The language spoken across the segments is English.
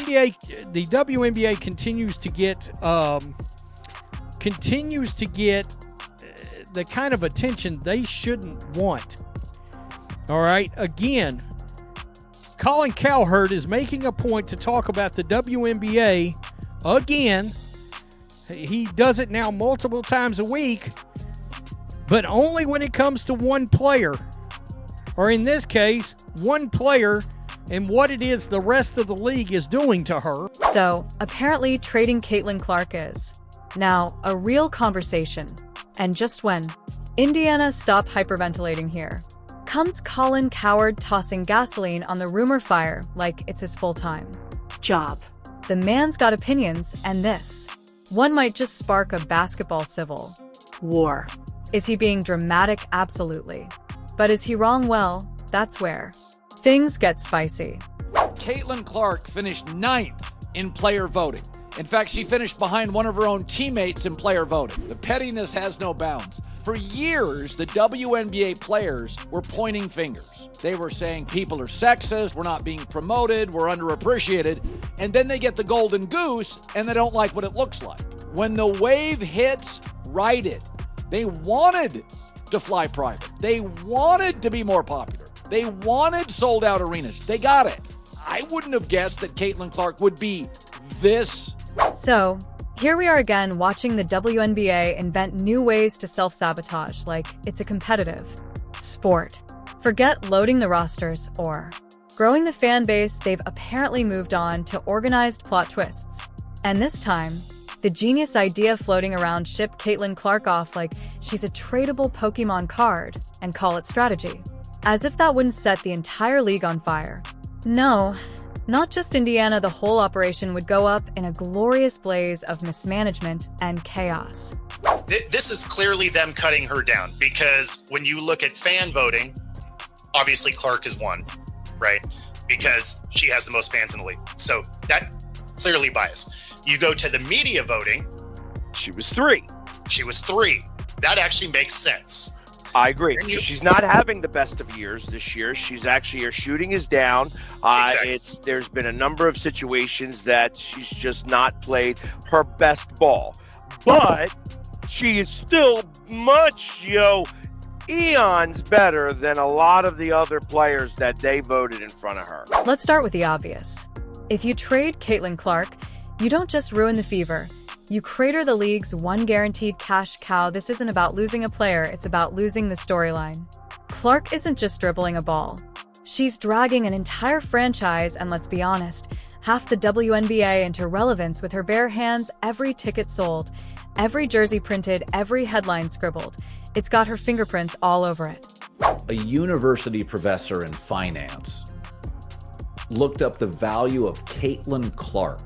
WNBA continues to get the kind of attention they shouldn't want. All right, again, Colin Cowherd is making a point to talk about the WNBA again. He does it now multiple times a week, but only when it comes to one player, or in this case, one player and what it is the rest of the league is doing to her. So, apparently trading Caitlin Clark is now a real conversation. And just when Indiana stop hyperventilating here, comes Colin Cowherd tossing gasoline on the rumor fire like it's his full-time job. The man's got opinions, and this one might just spark a basketball civil war. Is he being dramatic? Absolutely. But is he wrong? Well, that's where things get spicy. Caitlin Clark finished 9th in player voting. In fact, she finished behind one of her own teammates in player voting. The pettiness has no bounds. For years, the WNBA players were pointing fingers. They were saying people are sexist, we're not being promoted, we're underappreciated. And then they get the golden goose and they don't like what it looks like. When the wave hits, ride it. They wanted to fly private. They wanted to be more popular. They wanted sold out arenas. They got it. I wouldn't have guessed that Caitlin Clark would be this. So, here we are again watching the WNBA invent new ways to self-sabotage like it's a competitive sport. Forget loading the rosters or growing the fan base. They've apparently moved on to organized plot twists. And this time, the genius idea floating around ship Caitlin Clark off like she's a tradable Pokemon card and call it strategy. As if that wouldn't set the entire league on fire. No, not just Indiana, the whole operation would go up in a glorious blaze of mismanagement and chaos. This is clearly them cutting her down, because when you look at fan voting, obviously Clark is one, right? Because she has the most fans in the league. So that clearly biased. You go to the media voting. She was 3. She was 3. That actually makes sense. I agree. She's not having the best of years this year. She's actually, her shooting is down. Exactly. There's been a number of situations that she's just not played her best ball. But she is still much, eons better than a lot of the other players that they voted in front of her. Let's start with the obvious. If you trade Caitlin Clark, you don't just ruin the fever. You crater the league's one guaranteed cash cow. This isn't about losing a player, it's about losing the storyline. Clark isn't just dribbling a ball. She's dragging an entire franchise, and let's be honest, half the WNBA into relevance with her bare hands. Every ticket sold, every jersey printed, every headline scribbled. It's got her fingerprints all over it. A university professor in finance looked up the value of Caitlin Clark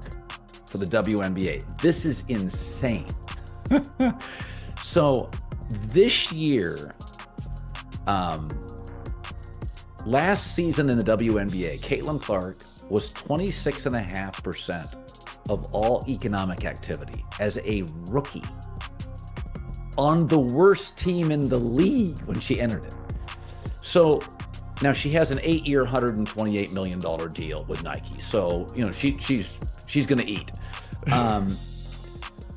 for the WNBA. This is insane. So this year, last season in the WNBA, Caitlin Clark was 26.5% of all economic activity as a rookie on the worst team in the league when she entered it. So now she has an 8-year, $128 million deal with Nike. So, she's going to eat.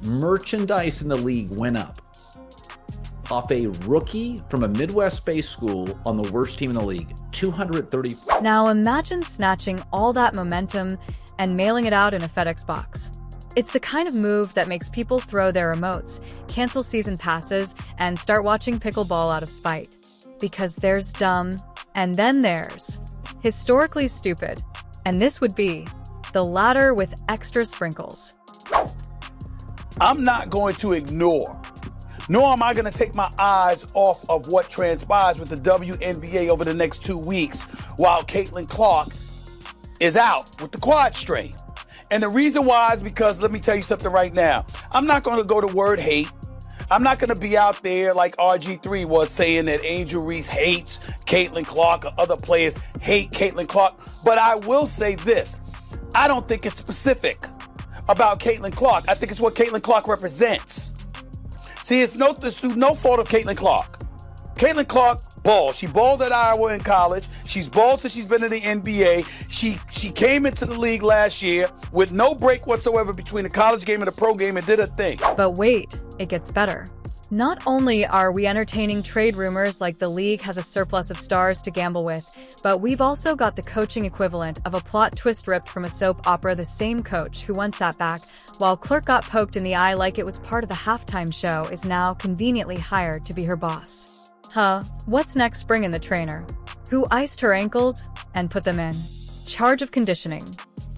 Merchandise in the league went up off a rookie from a Midwest-based school on the worst team in the league, 230. Now imagine snatching all that momentum and mailing it out in a FedEx box. It's the kind of move that makes people throw their remotes, cancel season passes, and start watching pickleball out of spite. Because there's dumb, and then there's historically stupid. And this would be the latter with extra sprinkles. I'm not going to ignore, nor am I going to take my eyes off of what transpires with the WNBA over the next 2 weeks while Caitlin Clark is out with the quad strain. And the reason why is because, let me tell you something right now. I'm not going to go to word hate. I'm not going to be out there like RG3 was saying that Angel Reese hates Caitlin Clark or other players hate Caitlin Clark. But I will say this. I don't think it's specific about Caitlin Clark. I think it's what Caitlin Clark represents. See, it's no fault of Caitlin Clark. Caitlin Clark balls. She balled at Iowa in college. She's balled since she's been in the NBA. She She came into the league last year with no break whatsoever between the college game and the pro game and did her thing. But wait, it gets better. Not only are we entertaining trade rumors like the league has a surplus of stars to gamble with, but we've also got the coaching equivalent of a plot twist ripped from a soap opera. The same coach who once sat back while Clark got poked in the eye like it was part of the halftime show is now conveniently hired to be her boss. What's next? Bring in the trainer, who iced her ankles and put them in charge of conditioning.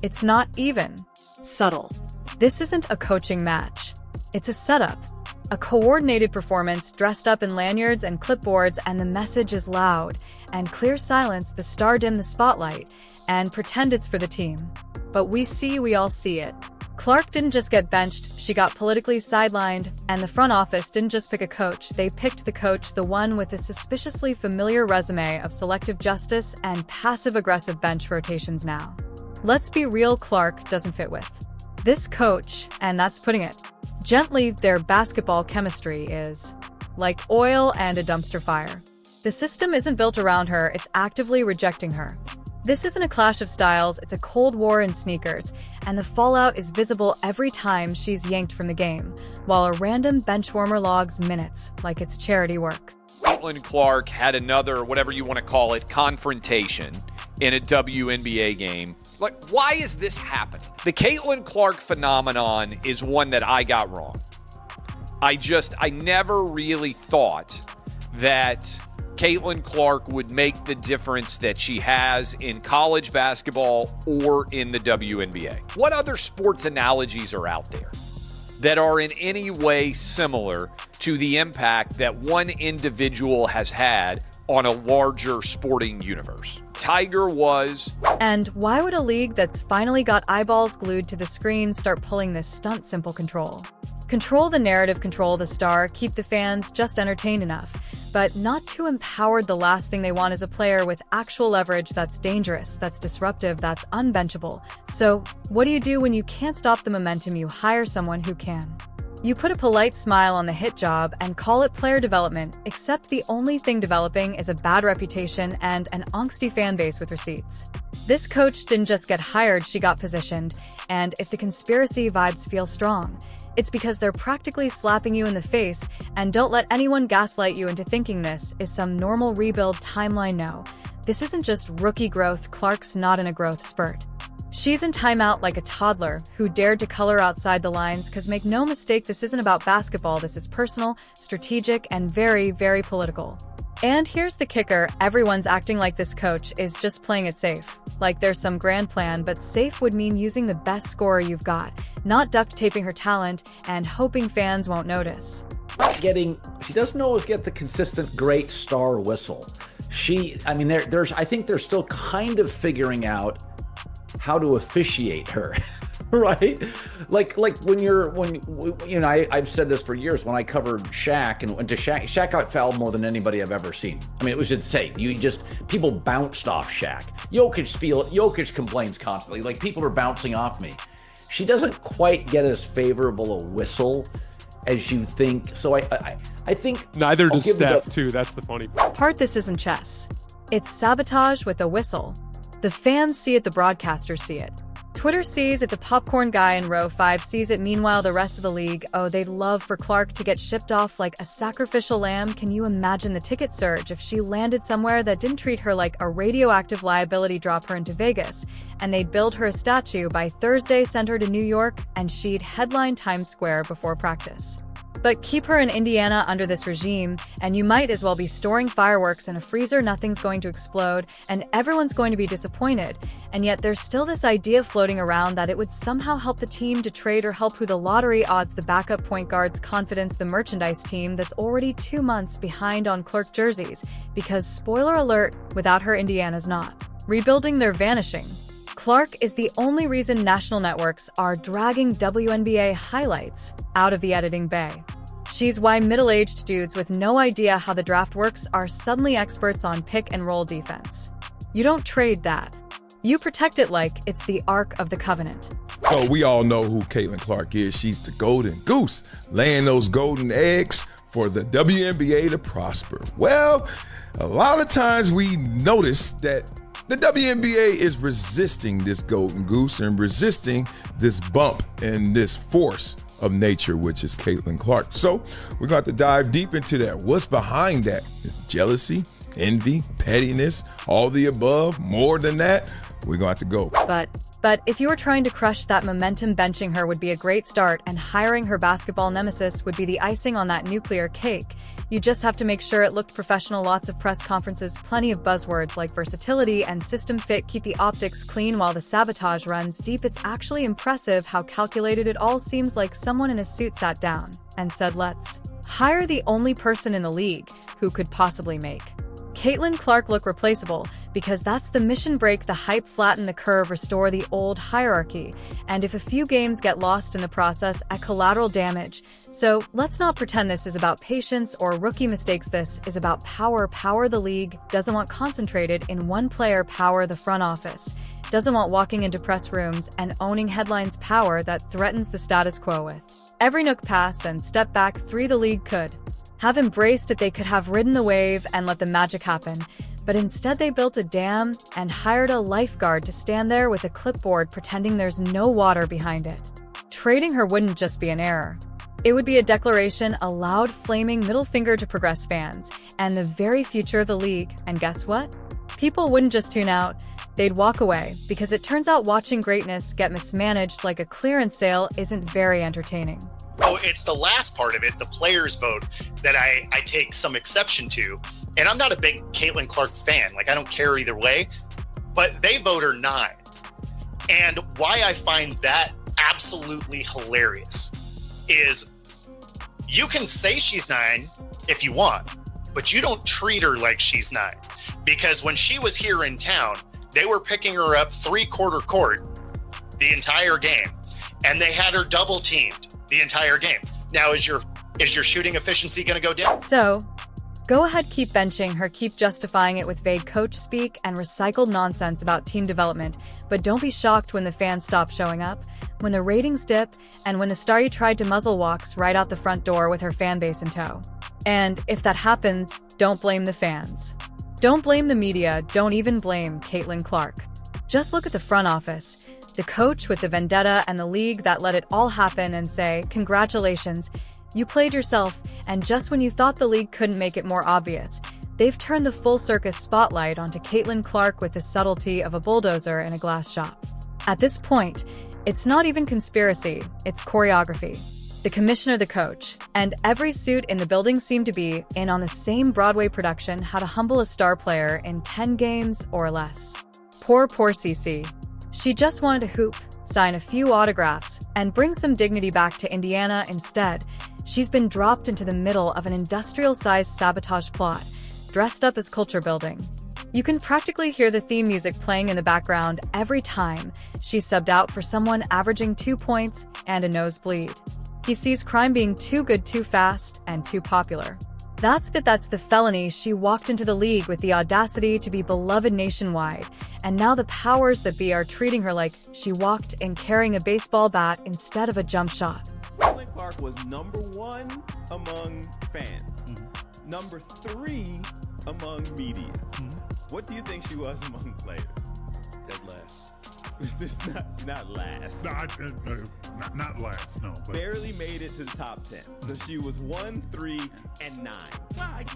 It's not even subtle. This isn't a coaching match. It's a setup. A coordinated performance dressed up in lanyards and clipboards, and the message is loud and clear. Silence the star, dim the spotlight, and pretend it's for the team. But we all see it. Clark didn't just get benched, she got politically sidelined, and the front office didn't just pick a coach, they picked the coach, the one with a suspiciously familiar resume of selective justice and passive-aggressive bench rotations now. Let's be real, Clark doesn't fit with this coach, and that's putting it gently. Their basketball chemistry is like oil and a dumpster fire. The system isn't built around her, it's actively rejecting her. This isn't a clash of styles, it's a cold war in sneakers, and the fallout is visible every time she's yanked from the game, while a random benchwarmer logs minutes like it's charity work. Caitlin Clark had another, whatever you want to call it, confrontation in a WNBA game. Like, why is this happening? The Caitlin Clark phenomenon is one that I got wrong. I never really thought that Caitlin Clark would make the difference that she has in college basketball or in the WNBA. What other sports analogies are out there that are in any way similar to the impact that one individual has had on a larger sporting universe? Tiger was. And why would a league that's finally got eyeballs glued to the screen start pulling this stunt? Simple control. Control the narrative, control the star, keep the fans just entertained enough, but not too empowered. The last thing they want is a player with actual leverage that's dangerous, that's disruptive, that's unbenchable. So what do you do when you can't stop the momentum? You hire someone who can. You put a polite smile on the hit job and call it player development, except the only thing developing is a bad reputation and an angsty fan base with receipts. This coach didn't just get hired, she got positioned, and if the conspiracy vibes feel strong, it's because they're practically slapping you in the face. And don't let anyone gaslight you into thinking this is some normal rebuild timeline. No, this isn't just rookie growth. Clark's not in a growth spurt. She's in timeout like a toddler who dared to color outside the lines, because make no mistake, this isn't about basketball. This is personal, strategic, and very, very political. And here's the kicker, everyone's acting like this coach is just playing it safe. Like there's some grand plan, but safe would mean using the best scorer you've got, not duct taping her talent and hoping fans won't notice. She doesn't always get the consistent great star whistle. I think they're still kind of figuring out how to officiate her. Right? Like when I've said this for years when I covered Shaq and went to Shaq got fouled more than anybody I've ever seen. I mean, it was insane. People bounced off Shaq. Jokic complains constantly, like people are bouncing off me. She doesn't quite get as favorable a whistle as you think. So I think neither does Steph too. That's the funny part. This isn't chess. It's sabotage with a whistle. The fans see it, the broadcasters see it. Twitter sees it, the popcorn guy in row 5 sees it. Meanwhile, the rest of the league, they'd love for Clark to get shipped off like a sacrificial lamb. Can you imagine the ticket surge if she landed somewhere that didn't treat her like a radioactive liability? Drop her into Vegas, and they'd build her a statue. By Thursday, send her to New York, and she'd headline Times Square before practice. But keep her in Indiana under this regime, and you might as well be storing fireworks in a freezer. Nothing's going to explode, and everyone's going to be disappointed. And yet there's still this idea floating around that it would somehow help the team to trade or help who the lottery odds, the backup point guard's confidence, the merchandise team that's already 2 months behind on Clark jerseys. Because, spoiler alert, without her, Indiana's not rebuilding, they're vanishing. Clark is the only reason national networks are dragging WNBA highlights out of the editing bay. She's why middle-aged dudes with no idea how the draft works are suddenly experts on pick-and-roll defense. You don't trade that. You protect it like it's the Ark of the Covenant. So we all know who Caitlin Clark is. She's the golden goose, laying those golden eggs for the WNBA to prosper. Well, a lot of times we notice that The WNBA is resisting this golden goose and resisting this bump and this force of nature, which is Caitlin Clark. So we're going to dive deep into that. What's behind that? Is jealousy, envy, pettiness, all the above, more than that? We're going to have to go. But if you were trying to crush that momentum, benching her would be a great start, and hiring her basketball nemesis would be the icing on that nuclear cake. You just have to make sure it looked professional, lots of press conferences, plenty of buzzwords like versatility and system fit, keep the optics clean while the sabotage runs deep. It's actually impressive how calculated it all seems, like someone in a suit sat down and said, let's hire the only person in the league who could possibly make Caitlin Clark look replaceable, because that's the mission. Break the hype, flatten the curve, restore the old hierarchy, and if a few games get lost in the process, at collateral damage. So let's not pretend this is about patience or rookie mistakes. This is about power. Power the league doesn't want concentrated in one player. Power the front office doesn't want walking into press rooms and owning headlines. Power that threatens the status quo with every nook, pass, and step back. 3 The league could have embraced it. They could have ridden the wave and let the magic happen. But instead they built a dam and hired a lifeguard to stand there with a clipboard pretending there's no water behind it. Trading her wouldn't just be an error. It would be a declaration, a loud, flaming middle finger to progress fans and the very future of the league. And guess what? People wouldn't just tune out, they'd walk away, because it turns out watching greatness get mismanaged like a clearance sale isn't very entertaining. Oh, it's the last part of it, the players vote, that I take some exception to. And I'm not a big Caitlin Clark fan. Like, I don't care either way, but they vote her 9. And why I find that absolutely hilarious is you can say she's 9 if you want, but you don't treat her like she's 9. Because when she was here in town, they were picking her up 3/4 court the entire game, and they had her double teamed the entire game. Now, is your shooting efficiency going to go down? So, go ahead, keep benching her, keep justifying it with vague coach speak and recycled nonsense about team development, but don't be shocked when the fans stop showing up, when the ratings dip, and when the star you tried to muzzle walks right out the front door with her fan base in tow. And if that happens, don't blame the fans. Don't blame the media, don't even blame Caitlin Clark. Just look at the front office, the coach with the vendetta, and the league that let it all happen, and say, congratulations, you played yourself. And just when you thought the league couldn't make it more obvious, they've turned the full circus spotlight onto Caitlin Clark with the subtlety of a bulldozer in a glass shop. At this point, it's not even conspiracy, it's choreography. The commissioner, the coach, and every suit in the building seemed to be in on the same Broadway production, how to humble a star player in 10 games or less. Poor Cece. She just wanted to hoop, sign a few autographs, and bring some dignity back to Indiana. Instead, she's been dropped into the middle of an industrial-sized sabotage plot, dressed up as culture building. You can practically hear the theme music playing in the background every time she's subbed out for someone averaging 2 points and a nosebleed. He sees crime being too good, too fast, and too popular. That's the felony. She walked into the league with the audacity to be beloved nationwide, and now the powers that be are treating her like she walked in carrying a baseball bat instead of a jump shot. Colin Clark was number 1 among fans, number 3 among media. What do you think she was among players? Dead last. not last. Not last, no. But Barely made it to the top 10. So she was 1, 3, and 9.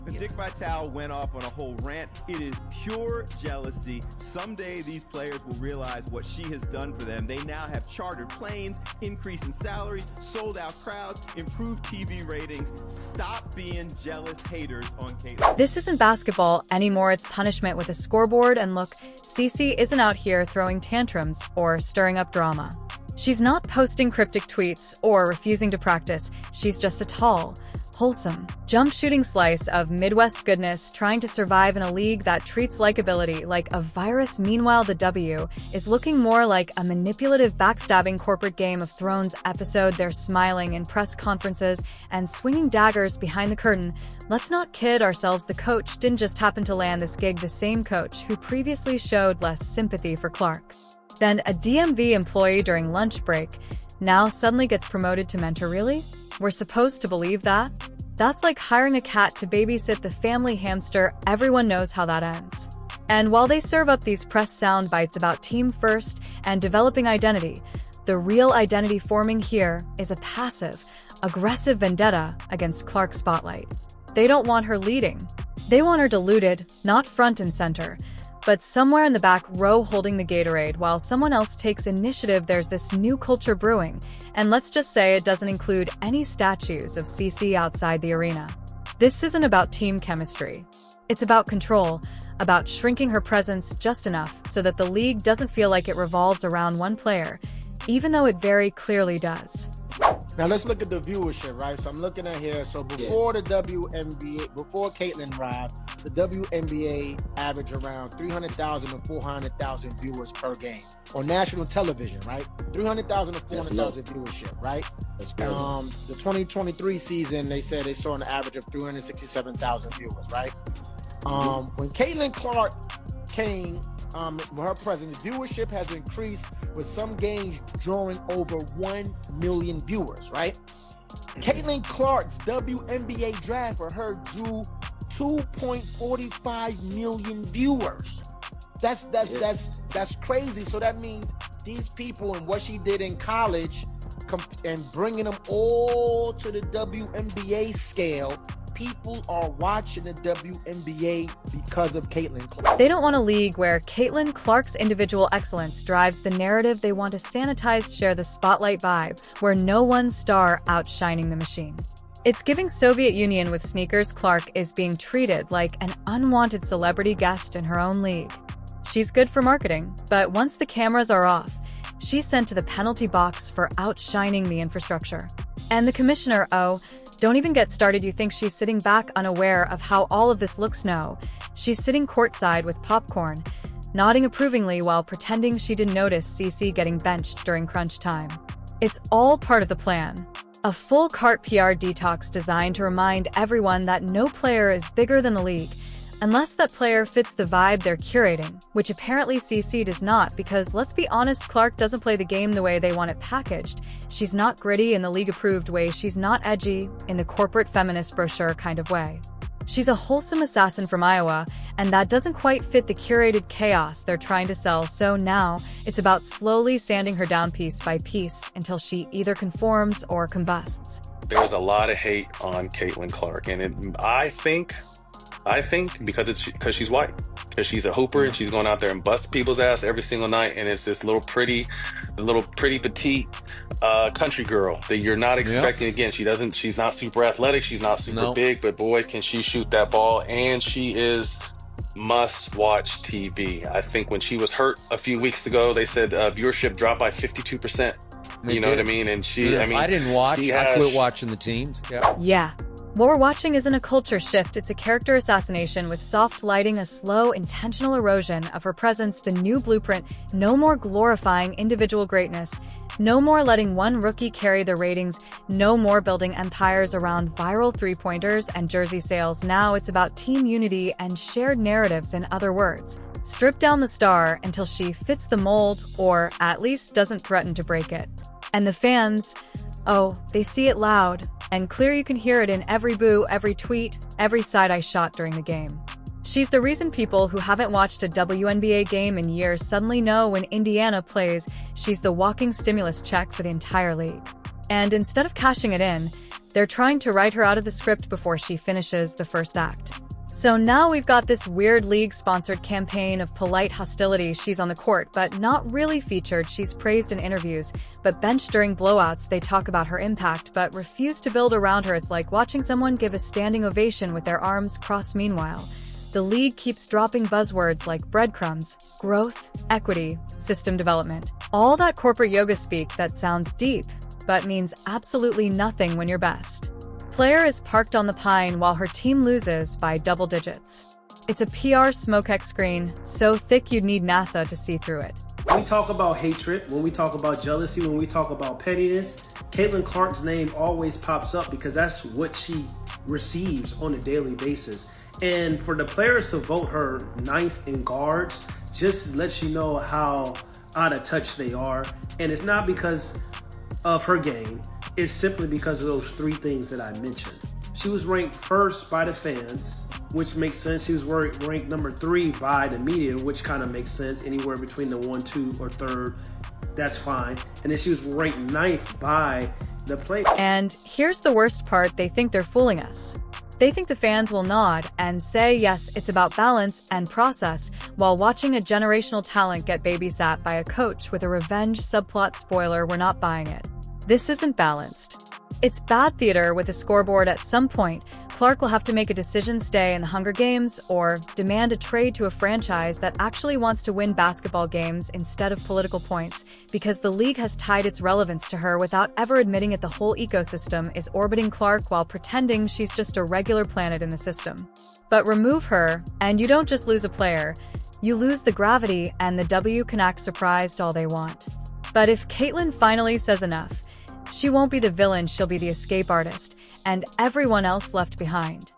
Dick Vitale went off on a whole rant. It is pure jealousy. Someday these players will realize what she has done for them. They now have chartered planes, increase in salaries, sold out crowds, improved TV ratings. Stop being jealous haters on Caitlin. This isn't basketball anymore, it's punishment with a scoreboard. And look, Cece isn't out here throwing tantrums or stirring up drama. She's not posting cryptic tweets or refusing to practice. She's just a tall, wholesome, jump-shooting slice of Midwest goodness trying to survive in a league that treats likability like a virus. Meanwhile, the W is looking more like a manipulative, backstabbing corporate Game of Thrones episode. They're smiling in press conferences and swinging daggers behind the curtain. Let's not kid ourselves, the coach didn't just happen to land this gig. The same coach who previously showed less sympathy for Clark than a DMV employee during lunch break now suddenly gets promoted to mentor. Really? We're supposed to believe that? That's like hiring a cat to babysit the family hamster. Everyone knows how that ends. And while they serve up these press sound bites about team first and developing identity, the real identity forming here is a passive, aggressive vendetta against Clark's spotlight. They don't want her leading. They want her diluted, not front and center, but somewhere in the back row holding the Gatorade while someone else takes initiative. There's this new culture brewing, and let's just say it doesn't include any statues of CC outside the arena. This isn't about team chemistry. It's about control, about shrinking her presence just enough so that the league doesn't feel like it revolves around one player, even though it very clearly does. Now let's look at the viewership, right? So I'm looking at here. So before the WNBA, before Caitlin arrived, the WNBA averaged around 300,000 to 400,000 viewers per game on national television, right? 300,000 to 400,000 viewership, right? The 2023 season, they said they saw an average of 367,000 viewers, right? When Caitlin Clark came, with her presence, viewership has increased, with some games drawing over 1 million viewers, right? Caitlin Clark's WNBA draft for her drew 2.45 million viewers. That's crazy. So that means these people and what she did in college and bringing them all to the WNBA scale, people are watching the WNBA because of Caitlin Clark. They don't want a league where Caitlin Clark's individual excellence drives the narrative. They want a sanitized share the spotlight vibe, where no one star outshining the machine. It's giving Soviet Union with sneakers. Clark is being treated like an unwanted celebrity guest in her own league. She's good for marketing, but once the cameras are off, she's sent to the penalty box for outshining the infrastructure. And the commissioner, don't even get started. You think she's sitting back unaware of how all of this looks? No. She's sitting courtside with popcorn, nodding approvingly while pretending she didn't notice CC getting benched during crunch time. It's all part of the plan. A full cart PR detox designed to remind everyone that no player is bigger than the league, unless that player fits the vibe they're curating, which apparently CC does not, because let's be honest, Clark doesn't play the game the way they want it packaged. She's not gritty in the league-approved way. She's not edgy in the corporate feminist brochure kind of way. She's a wholesome assassin from Iowa, and that doesn't quite fit the curated chaos they're trying to sell. So now, it's about slowly sanding her down piece by piece until she either conforms or combusts. There was a lot of hate on Caitlin Clark, and I think because she's white, because she's a hooper and she's going out there and bust people's ass every single night, and it's this little pretty petite country girl that you're not expecting. Again, she's not super athletic, she's not super big, but boy, can she shoot that ball, and she is must-watch TV. I think when she was hurt a few weeks ago, they said viewership dropped by 52%. You know what I mean? And I didn't watch. I quit watching the teams. Yeah. What we're watching isn't a culture shift, it's a character assassination with soft lighting, a slow, intentional erosion of her presence, the new blueprint. No more glorifying individual greatness, no more letting one rookie carry the ratings, no more building empires around viral three-pointers and jersey sales. Now it's about team unity and shared narratives. In other words, strip down the star until she fits the mold, or at least doesn't threaten to break it. And the fans, they see it loud and clear. You can hear it in every boo, every tweet, every side-eye shot during the game. She's the reason people who haven't watched a WNBA game in years suddenly know when Indiana plays. She's the walking stimulus check for the entire league. And instead of cashing it in, they're trying to write her out of the script before she finishes the first act. So now we've got this weird league-sponsored campaign of polite hostility. She's on the court, but not really featured. She's praised in interviews, but benched during blowouts. They talk about her impact, but refuse to build around her. It's like watching someone give a standing ovation with their arms crossed. Meanwhile, the league keeps dropping buzzwords like breadcrumbs, growth, equity, system development. All that corporate yoga speak that sounds deep, but means absolutely nothing when you're best. Player is parked on the pine while her team loses by double digits. It's a PR smokex screen, so thick you'd need NASA to see through it. When we talk about hatred, when we talk about jealousy, when we talk about pettiness, Caitlin Clark's name always pops up because that's what she receives on a daily basis. And for the players to vote her 9th in guards just lets you know how out of touch they are. And it's not because of her game. It's simply because of those three things that I mentioned. She was ranked first by the fans which makes sense. She was ranked number 3 by the media, which kind of makes sense. Anywhere between the 1, 2, or 3rd, that's fine. And then she was ranked 9th by the players. And here's the worst part, they think they're fooling us. They think the fans will nod and say, yes, it's about balance and process, while watching a generational talent get babysat by a coach with a revenge subplot. Spoiler, we're not buying it. This isn't balanced. It's bad theater with a scoreboard. At some point, Clark will have to make a decision: stay in the Hunger Games or demand a trade to a franchise that actually wants to win basketball games instead of political points, because the league has tied its relevance to her without ever admitting it. The whole ecosystem is orbiting Clark while pretending she's just a regular planet in the system. But remove her, and you don't just lose a player, you lose the gravity, and the W can act surprised all they want. But if Caitlyn finally says enough, she won't be the villain, she'll be the escape artist, and everyone else left behind.